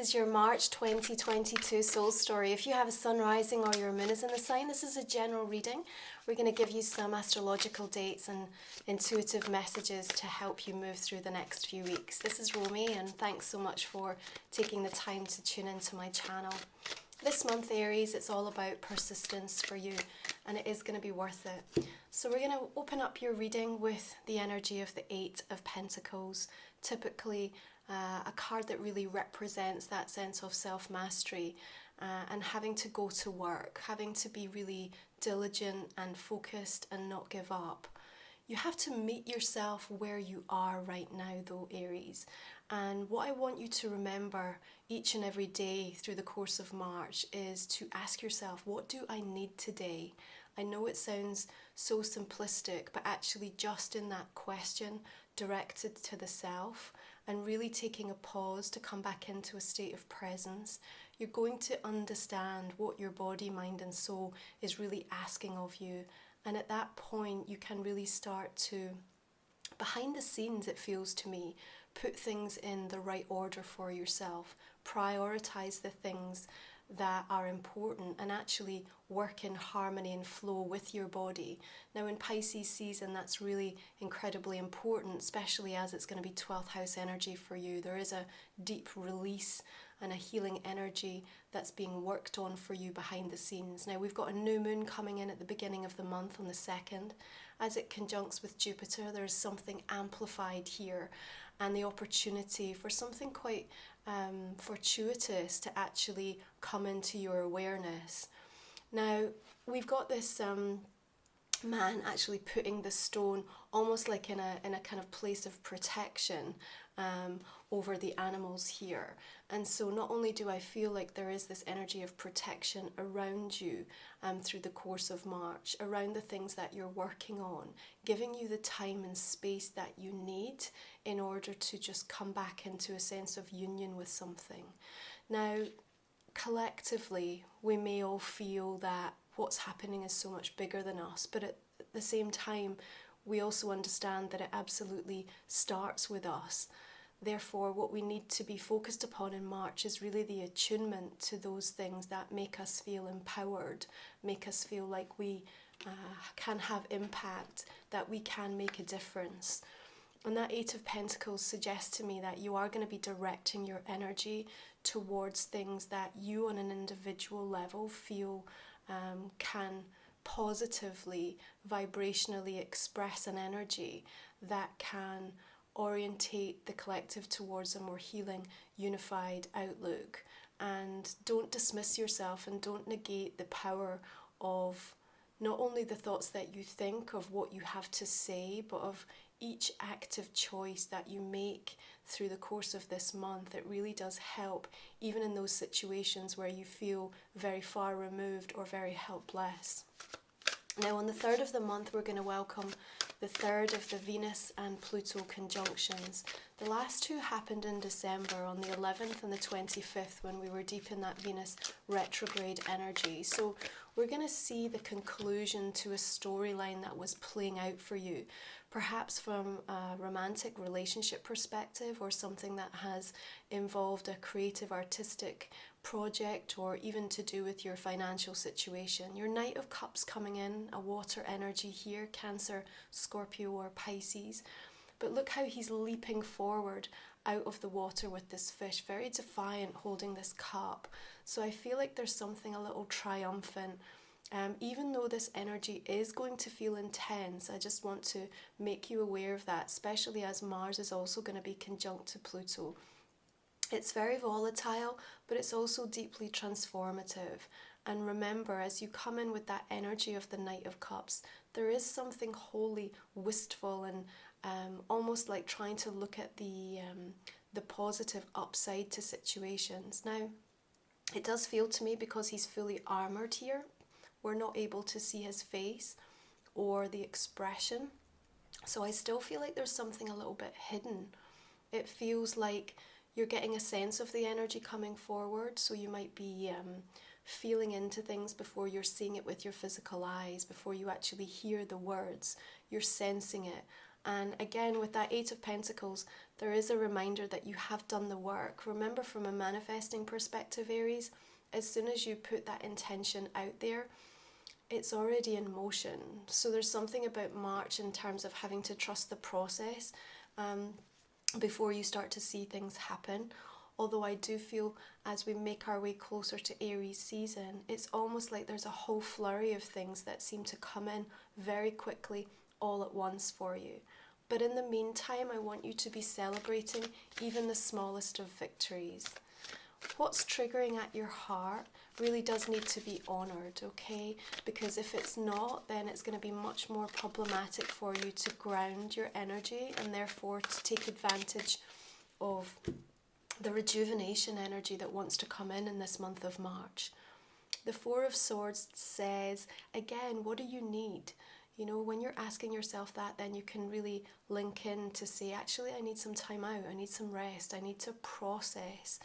is your March 2022 soul story. If you have a sun rising or your moon is in the sign, this is a general reading. We're going to give you some astrological dates and intuitive messages to help you move through the next few weeks. This is Romy, and thanks so much for taking the time to tune into my channel. This month, Aries, it's all about persistence for you, and it is going to be worth it. So we're going to open up your reading with the energy of the Eight of Pentacles, typically a card that really represents that sense of self-mastery and having to go to work, having to be really diligent and focused and not give up. You have to meet yourself where you are right now though, Aries. And what I want you to remember each and every day through the course of March is to ask yourself, what do I need today? I know it sounds so simplistic, but actually just in that question directed to the self and really taking a pause to come back into a state of presence, you're going to understand what your body, mind and soul is really asking of you. And at that point, you can really start to, behind the scenes, it feels to me, put things in the right order for yourself, prioritize the things that are important and actually work in harmony and flow with your body. Now in Pisces season, that's really incredibly important, especially as it's going to be 12th house energy for you. There is a deep release and a healing energy that's being worked on for you behind the scenes. Now we've got a new moon coming in at the beginning of the month on the 2nd. As it conjuncts with Jupiter, there's something amplified here and the opportunity for something quite fortuitous to actually come into your awareness. Now we've got this man actually putting the stone almost like in a kind of place of protection over the animals here. And so not only do I feel like there is this energy of protection around you through the course of March, around the things that you're working on, giving you the time and space that you need in order to just come back into a sense of union with something. Now, collectively, we may all feel that what's happening is so much bigger than us, but at the same time, we also understand that it absolutely starts with us. Therefore, what we need to be focused upon in March is really the attunement to those things that make us feel empowered, make us feel like we can have impact, that we can make a difference. And that Eight of Pentacles suggests to me that you are going to be directing your energy towards things that you on an individual level feel can positively, vibrationally express an energy that can orientate the collective towards a more healing, unified outlook. And don't dismiss yourself and don't negate the power of not only the thoughts that you think of what you have to say, but of each active choice that you make through the course of this month. It really does help, even in those situations where you feel very far removed or very helpless. Now on the 3rd of the month, we're going to welcome the 3rd of the Venus and Pluto conjunctions. The last two happened in December on the 11th and the 25th when we were deep in that Venus retrograde energy. So we're going to see the conclusion to a storyline that was playing out for you, perhaps from a romantic relationship perspective or something that has involved a creative artistic project or even to do with your financial situation. Your Knight of Cups coming in, a water energy here, Cancer, Scorpio or Pisces. But look how he's leaping forward out of the water with this fish, very defiant, holding this cup. So I feel like there's something a little triumphant. Even though this energy is going to feel intense, I just want to make you aware of that, especially as Mars is also going to be conjunct to Pluto. It's very volatile, but it's also deeply transformative. And remember, as you come in with that energy of the Knight of Cups, there is something wholly wistful and almost like trying to look at the positive upside to situations. Now, it does feel to me, because he's fully armoured here, we're not able to see his face or the expression. So I still feel like there's something a little bit hidden. It feels like you're getting a sense of the energy coming forward, so you might be feeling into things before you're seeing it with your physical eyes, before you actually hear the words, you're sensing it. And again, with that Eight of Pentacles, there is a reminder that you have done the work. Remember, from a manifesting perspective, Aries, as soon as you put that intention out there, it's already in motion. So there's something about March in terms of having to trust the process before you start to see things happen. Although I do feel as we make our way closer to Aries season, it's almost like there's a whole flurry of things that seem to come in very quickly all at once for you. But in the meantime, I want you to be celebrating even the smallest of victories. What's triggering at your heart really does need to be honoured, okay? Because if it's not, then it's going to be much more problematic for you to ground your energy and therefore to take advantage of the rejuvenation energy that wants to come in this month of March. The Four of Swords says, again, what do you need? You know, when you're asking yourself that, then you can really link in to say, actually, I need some time out, I need some rest, I need to process.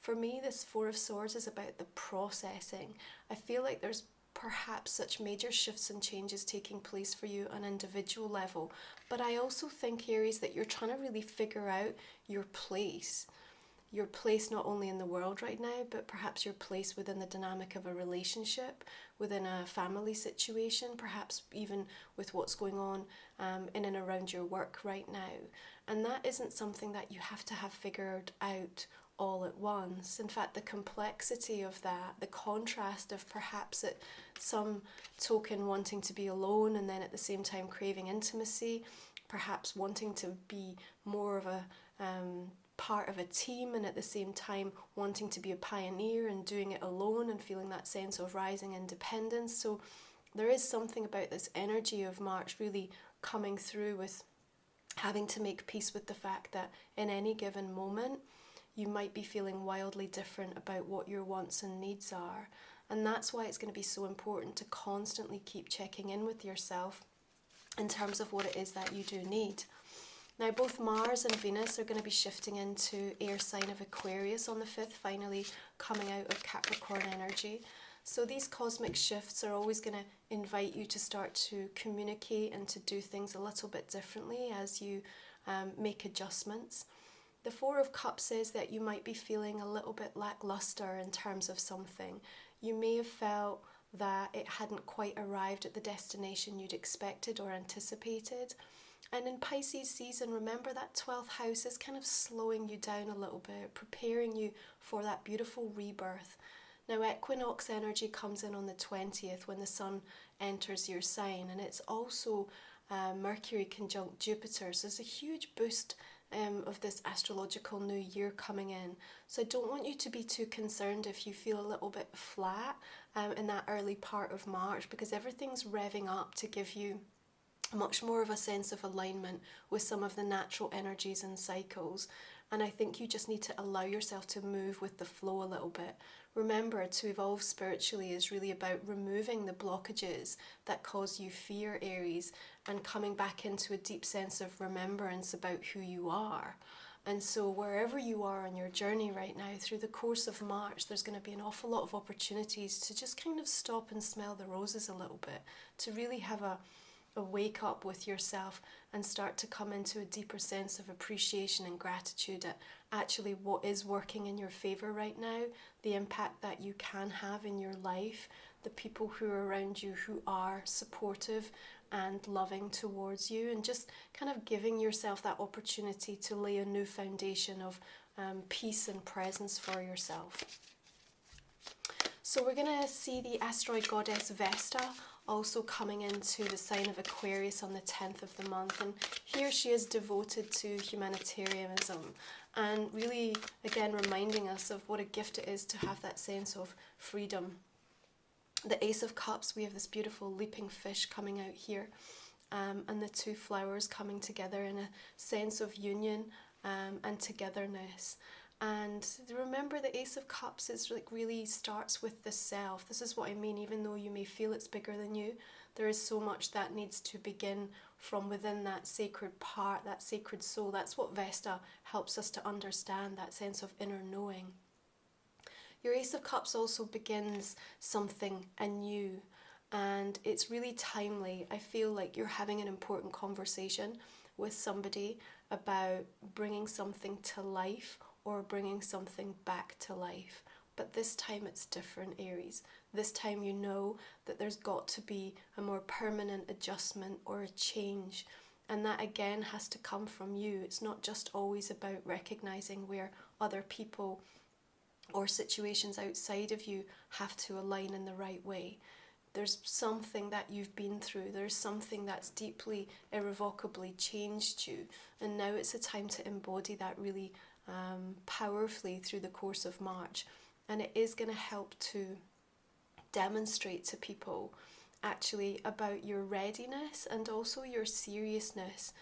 For me, this Four of Swords is about the processing. I feel like there's perhaps such major shifts and changes taking place for you on an individual level. But I also think, Aries, that you're trying to really figure out your place. Your place not only in the world right now, but perhaps your place within the dynamic of a relationship, within a family situation, perhaps even with what's going on in and around your work right now. And that isn't something that you have to have figured out all at once. In fact, the complexity of that, the contrast of perhaps at some token wanting to be alone and then at the same time craving intimacy, perhaps wanting to be more of a part of a team and at the same time wanting to be a pioneer and doing it alone and feeling that sense of rising independence. So there is something about this energy of March really coming through with having to make peace with the fact that in any given moment you might be feeling wildly different about what your wants and needs are. And that's why it's going to be so important to constantly keep checking in with yourself in terms of what it is that you do need. Now, both Mars and Venus are going to be shifting into air sign of Aquarius on the 5th, finally coming out of Capricorn energy. So these cosmic shifts are always going to invite you to start to communicate and to do things a little bit differently as you make adjustments. The Four of Cups says that you might be feeling a little bit lackluster in terms of something. You may have felt that it hadn't quite arrived at the destination you'd expected or anticipated. And in Pisces season, remember that 12th house is kind of slowing you down a little bit, preparing you for that beautiful rebirth. Now, equinox energy comes in on the 20th when the sun enters your sign, and it's also Mercury conjunct Jupiter. So there's a huge boost of this astrological new year coming in. So I don't want you to be too concerned if you feel a little bit flat in that early part of March, because everything's revving up to give you much more of a sense of alignment with some of the natural energies and cycles. And I think you just need to allow yourself to move with the flow a little bit. Remember, to evolve spiritually is really about removing the blockages that cause you fear, Aries, and coming back into a deep sense of remembrance about who you are. And so wherever you are on your journey right now, through the course of March, there's going to be an awful lot of opportunities to just kind of stop and smell the roses a little bit, to really have a wake up with yourself and start to come into a deeper sense of appreciation and gratitude at actually what is working in your favour right now, the impact that you can have in your life, the people who are around you who are supportive and loving towards you, and just kind of giving yourself that opportunity to lay a new foundation of peace and presence for yourself. So we're going to see the asteroid goddess Vesta also coming into the sign of Aquarius on the 10th of the month, and here she is devoted to humanitarianism and really again reminding us of what a gift it is to have that sense of freedom. The Ace of Cups, we have this beautiful leaping fish coming out here, and the two flowers coming together in a sense of union and togetherness. And remember, the Ace of Cups is like really starts with the self. This is what I mean. Even though you may feel it's bigger than you, there is so much that needs to begin from within that sacred part, that sacred soul. That's what Vesta helps us to understand, that sense of inner knowing. Your Ace of Cups also begins something anew, and it's really timely. I feel like you're having an important conversation with somebody about bringing something to life or bringing something back to life. But this time it's different, Aries. This time you know that there's got to be a more permanent adjustment or a change. And that again has to come from you. It's not just always about recognizing where other people or situations outside of you have to align in the right way. There's something that you've been through. There's something that's deeply, irrevocably changed you. And now it's a time to embody that really powerfully through the course of March. And it is going to help to demonstrate to people actually about your readiness and also your seriousness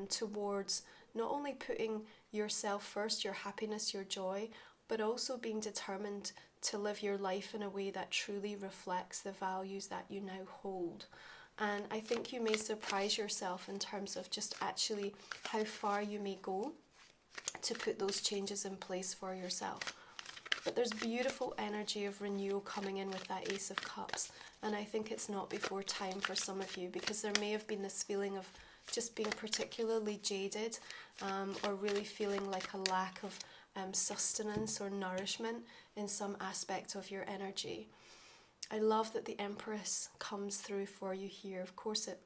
towards not only putting yourself first, your happiness, your joy, but also being determined to live your life in a way that truly reflects the values that you now hold. And I think you may surprise yourself in terms of just actually how far you may go to put those changes in place for yourself. But there's beautiful energy of renewal coming in with that Ace of Cups. And I think it's not before time for some of you, because there may have been this feeling of just being particularly jaded or really feeling like a lack of sustenance or nourishment in some aspect of your energy. I love that the Empress comes through for you here. Of course, it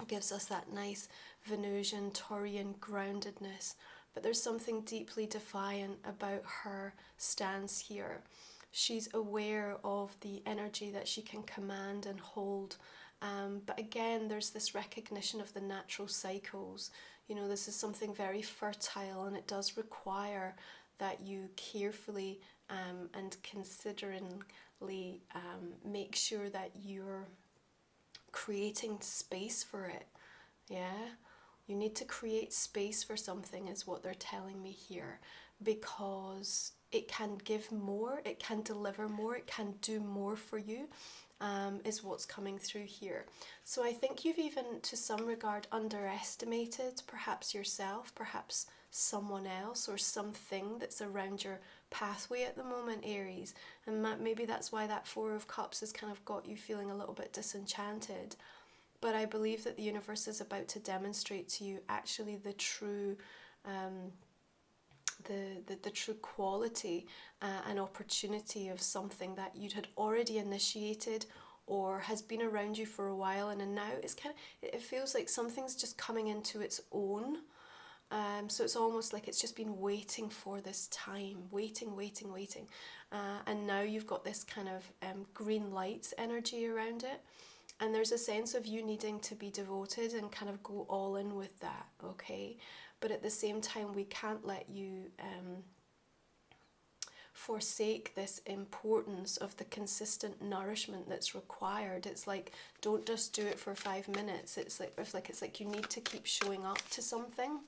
gives us that nice Venusian, Taurian groundedness, but there's something deeply defiant about her stance here. She's aware of the energy that she can command and hold, but again, there's this recognition of the natural cycles. You know, this is something very fertile, and it does require that you carefully and consideringly make sure that you're creating space for it. Yeah, you need to create space for something, is what they're telling me here, because it can give more, it can deliver more, it can do more for you, is what's coming through here. So I think you've even, to some regard, underestimated perhaps yourself, perhaps someone else or something that's around your pathway at the moment, Aries. And maybe that's why that Four of Cups has kind of got you feeling a little bit disenchanted. But I believe that the universe is about to demonstrate to you actually the true the true quality and opportunity of something that you'd had already initiated or has been around you for a while, and now it's kind of, it feels like something's just coming into its own. So it's almost like it's just been waiting for this time, waiting. And now you've got this kind of green lights energy around it. And there's a sense of you needing to be devoted and kind of go all in with that, okay? But at the same time, we can't let you forsake this importance of the consistent nourishment that's required. It's like, don't just do it for 5 minutes. It's like you need to keep showing up to something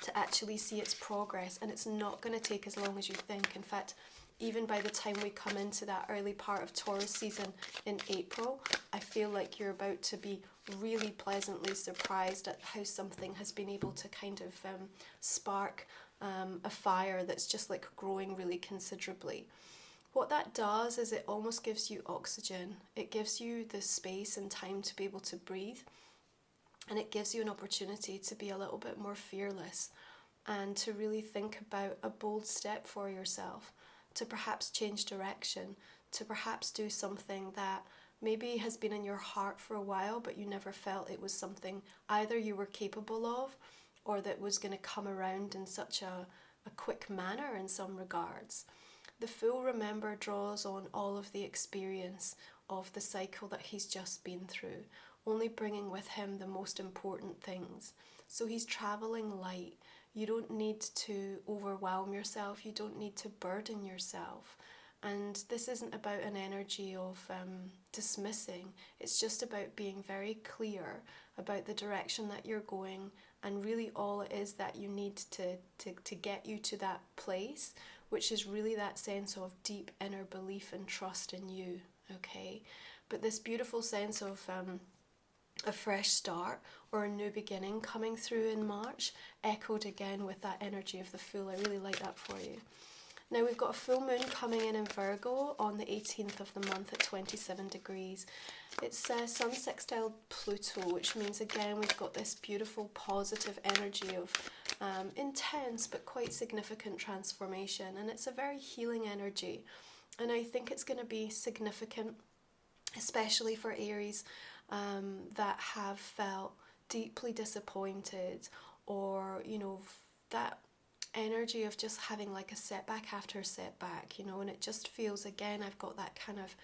to actually see its progress, and it's not going to take as long as you think. In fact, even by the time we come into that early part of Taurus season in April, I feel like you're about to be really pleasantly surprised at how something has been able to kind of spark a fire that's just like growing really considerably. What that does is it almost gives you oxygen. It gives you the space and time to be able to breathe, and it gives you an opportunity to be a little bit more fearless and to really think about a bold step for yourself, to perhaps change direction, to perhaps do something that maybe has been in your heart for a while, but you never felt it was something either you were capable of or that was going to come around in such a quick manner in some regards. The Fool, remember, draws on all of the experience of the cycle that he's just been through, only bringing with him the most important things. So he's traveling light. You don't need to overwhelm yourself. You don't need to burden yourself. And this isn't about an energy of dismissing. It's just about being very clear about the direction that you're going, and really all it is that you need to get you to that place, which is really that sense of deep inner belief and trust in you, okay? But this beautiful sense of a fresh start or a new beginning coming through in March, echoed again with that energy of the Fool. I really like that for you. Now we've got a full moon coming in Virgo on the 18th of the month at 27 degrees. It's Sun sextile Pluto, which means again we've got this beautiful positive energy of intense but quite significant transformation, and it's a very healing energy, and I think it's going to be significant especially for Aries that have felt deeply disappointed, or you know, that energy of just having like a setback after a setback, you know, and it just feels, again, I've got that kind of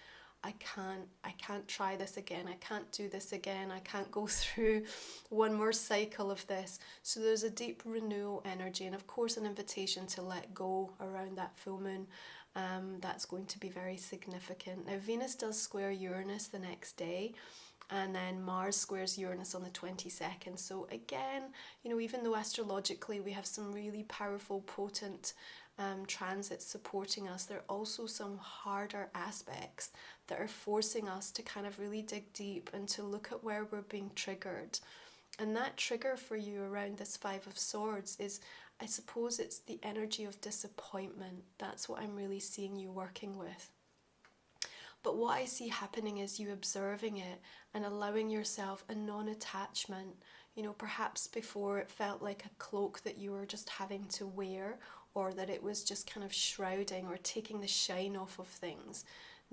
I can't try this again, I can't do this again, I can't go through one more cycle of this. So there's a deep renewal energy, and of course an invitation to let go around that full moon. That's going to be very significant. Now Venus does square Uranus the next day, and then Mars squares Uranus on the 22nd. So again, you know, even though astrologically we have some really powerful, potent transits supporting us, there are also some harder aspects that are forcing us to kind of really dig deep and to look at where we're being triggered. And that trigger for you around this Five of Swords is, I suppose, it's the energy of disappointment. That's what I'm really seeing you working with. But what I see happening is you observing it and allowing yourself a non-attachment. You know, perhaps before it felt like a cloak that you were just having to wear, or that it was just kind of shrouding or taking the shine off of things.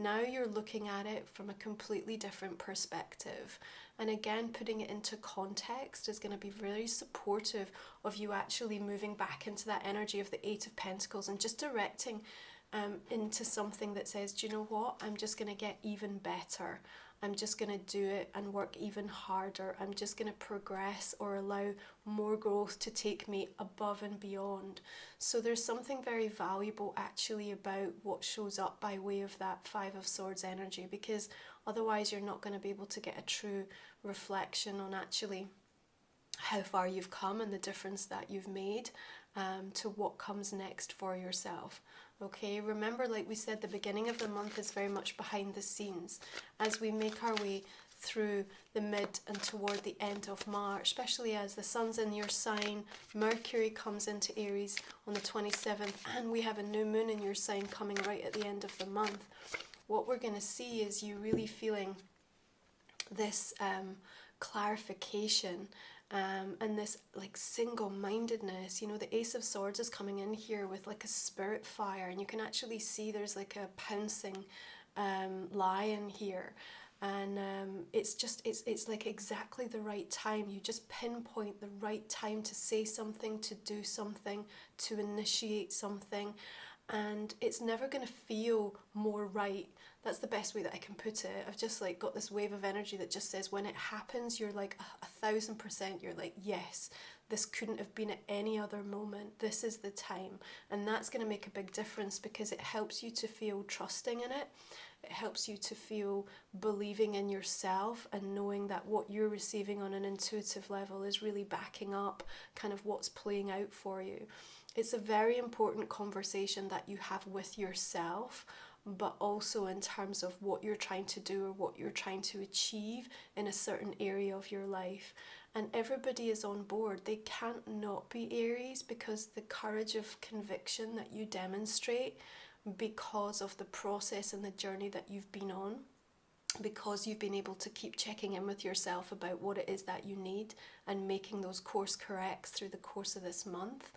Now you're looking at it from a completely different perspective. And again, putting it into context is going to be very supportive of you actually moving back into that energy of the Eight of Pentacles and just directing into something that says, do you know what, I'm just going to get even better. I'm just going to do it and work even harder. I'm just going to progress or allow more growth to take me above and beyond. So there's something very valuable actually about what shows up by way of that Five of Swords energy, because otherwise you're not going to be able to get a true reflection on actually how far you've come and the difference that you've made to what comes next for yourself. Okay, remember, like we said, the beginning of the month is very much behind the scenes. As we make our way through the mid and toward the end of March, especially as the sun's in your sign, Mercury comes into Aries on the 27th, and we have a new moon in your sign coming right at the end of the month. What we're going to see is you really feeling this clarification and this like single-mindedness. You know, the Ace of Swords is coming in here with like a spirit fire, and you can actually see there's like a pouncing lion here, and it's like exactly the right time. You just pinpoint the right time to say something, to do something, to initiate something, and it's never going to feel more right. That's the best way that I can put it. I've just like got this wave of energy that just says when it happens, you're like 1,000%, you're like, yes, this couldn't have been at any other moment. This is the time. And that's going to make a big difference, because it helps you to feel trusting in it. It helps you to feel believing in yourself and knowing that what you're receiving on an intuitive level is really backing up kind of what's playing out for you. It's a very important conversation that you have with yourself, but also in terms of what you're trying to do or what you're trying to achieve in a certain area of your life. And everybody is on board. They can't not be Aries, because the courage of conviction that you demonstrate because of the process and the journey that you've been on, because you've been able to keep checking in with yourself about what it is that you need and making those course corrects through the course of this month.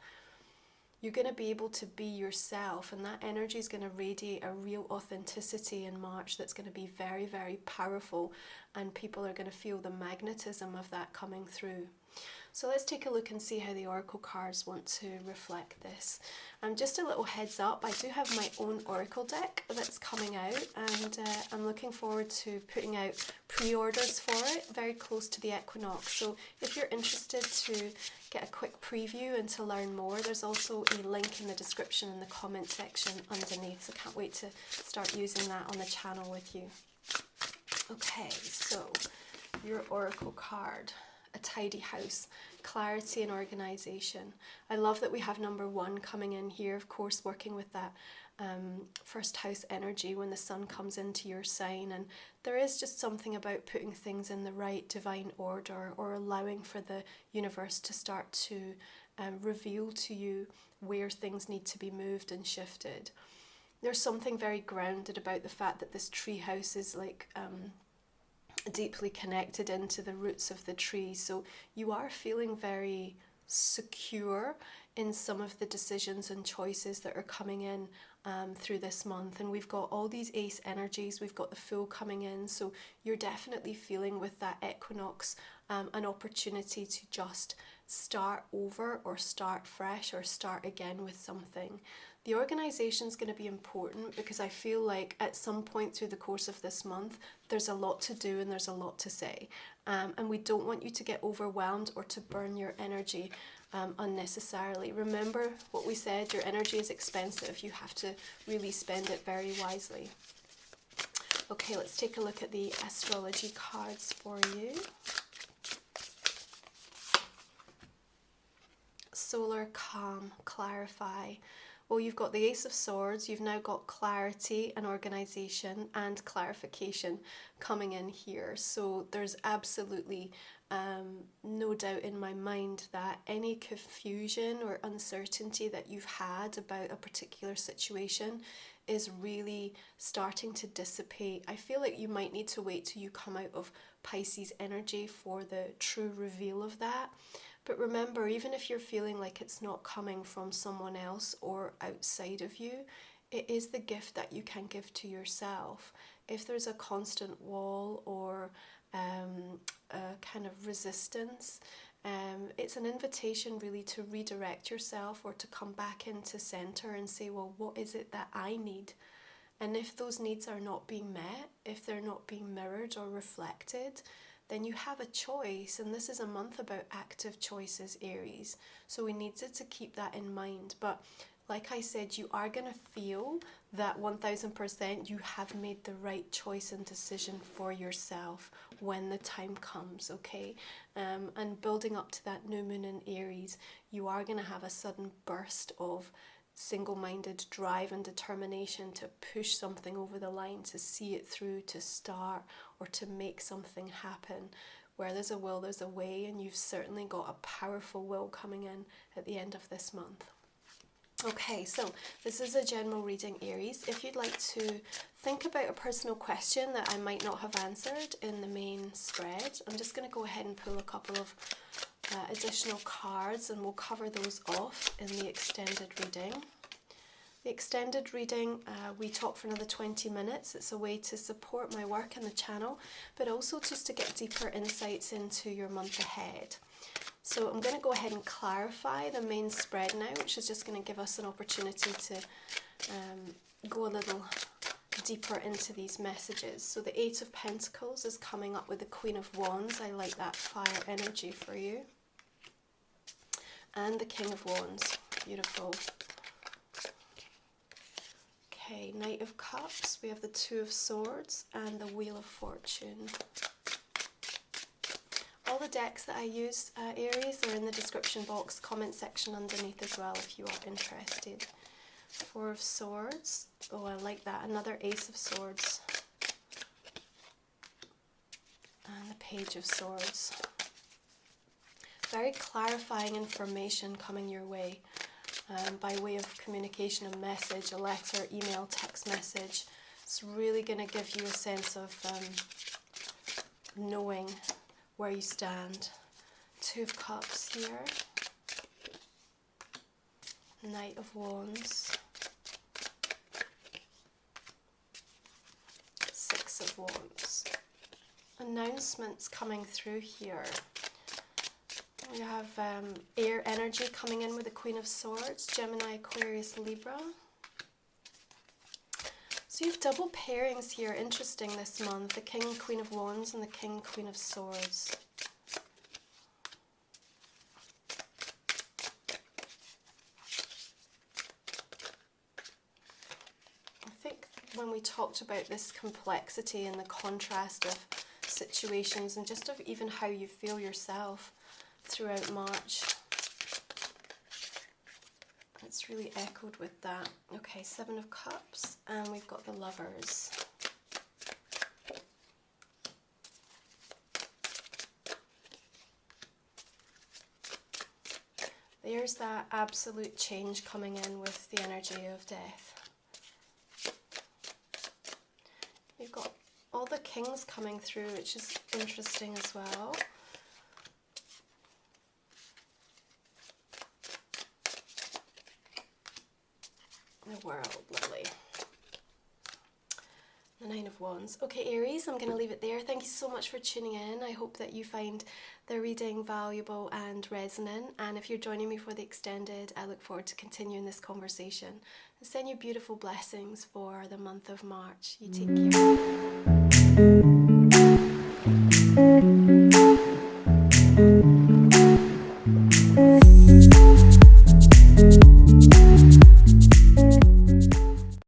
You're going to be able to be yourself, and that energy is going to radiate a real authenticity in March that's going to be very, very powerful, and people are going to feel the magnetism of that coming through. So let's take a look and see how the oracle cards want to reflect this. Just a little heads up, I do have my own oracle deck that's coming out, and I'm looking forward to putting out pre-orders for it very close to the equinox. So if you're interested to get a quick preview and to learn more, there's also a link in the description in the comment section underneath. So I can't wait to start using that on the channel with you. Okay, so your oracle card. A tidy house, clarity and organization. I love that we have number 1 coming in here, of course, working with that first house energy when the sun comes into your sign. And there is just something about putting things in the right divine order, or allowing for the universe to start to reveal to you where things need to be moved and shifted. There's something very grounded about the fact that this tree house is like deeply connected into the roots of the tree. So you are feeling very secure in some of the decisions and choices that are coming in through this month. And we've got all these ace energies, we've got the Fool coming in, so you're definitely feeling with that equinox an opportunity to just start over or start fresh or start again with something. The organisation is going to be important because I feel like at some point through the course of this month there's a lot to do and there's a lot to say, and we don't want you to get overwhelmed or to burn your energy unnecessarily. Remember what we said, your energy is expensive. You have to really spend it very wisely. Okay, let's take a look at the astrology cards for you. Solar, calm, clarify. Well, you've got the Ace of Swords, you've now got clarity and organisation and clarification coming in here. So there's absolutely no doubt in my mind that any confusion or uncertainty that you've had about a particular situation is really starting to dissipate. I feel like you might need to wait till you come out of Pisces energy for the true reveal of that. But remember, even if you're feeling like it's not coming from someone else or outside of you, it is the gift that you can give to yourself. If there's a constant wall or a kind of resistance, it's an invitation really to redirect yourself or to come back into center and say, well, what is it that I need? And if those needs are not being met, if they're not being mirrored or reflected, then you have a choice. And this is a month about active choices, Aries. So we needed to keep that in mind. But like I said, you are going to feel that 1000% you have made the right choice and decision for yourself when the time comes, okay? And building up to that new moon in Aries, you are going to have a sudden burst of single-minded drive and determination to push something over the line, to see it through, to start, or to make something happen. Where there's a will, there's a way, and you've certainly got a powerful will coming in at the end of this month. Okay, so this is a general reading, Aries. If you'd like to think about a personal question that I might not have answered in the main spread, I'm just going to go ahead and pull a couple of additional cards and we'll cover those off in the extended reading. The extended reading, we talk for another 20 minutes. It's a way to support my work and the channel, but also just to get deeper insights into your month ahead. So I'm going to go ahead and clarify the main spread now, which is just going to give us an opportunity to go a little deeper into these messages. So the Eight of Pentacles is coming up with the Queen of Wands. I like that fire energy for you. And the King of Wands. Beautiful. Okay, Knight of Cups. We have the Two of Swords and the Wheel of Fortune. All the decks that I use, Aries, are in the description box, comment section underneath as well if you are interested. Four of Swords. Oh, I like that. Another Ace of Swords. And the Page of Swords. Very clarifying information coming your way by way of communication, a message, a letter, email, text message. It's really going to give you a sense of knowing where you stand. Two of Cups here. Knight of Wands. Six of Wands. Announcements coming through here. We have air energy coming in with the Queen of Swords, Gemini, Aquarius, Libra. So you have double pairings here, interesting this month. The King and Queen of Wands and the King and Queen of Swords. I think when we talked about this complexity and the contrast of situations and just of even how you feel yourself throughout March, it's really echoed with that. Okay, Seven of Cups, and we've got the Lovers. The There's that absolute change coming in with the energy of death. You've got all the kings coming through, which is interesting as well. The World, lovely. The Nine of Wands. Okay, Aries, I'm going to leave it there. Thank you so much for tuning in. I hope that you find the reading valuable and resonant. And if you're joining me for the extended, I look forward to continuing this conversation. And send you beautiful blessings for the month of March. You take care.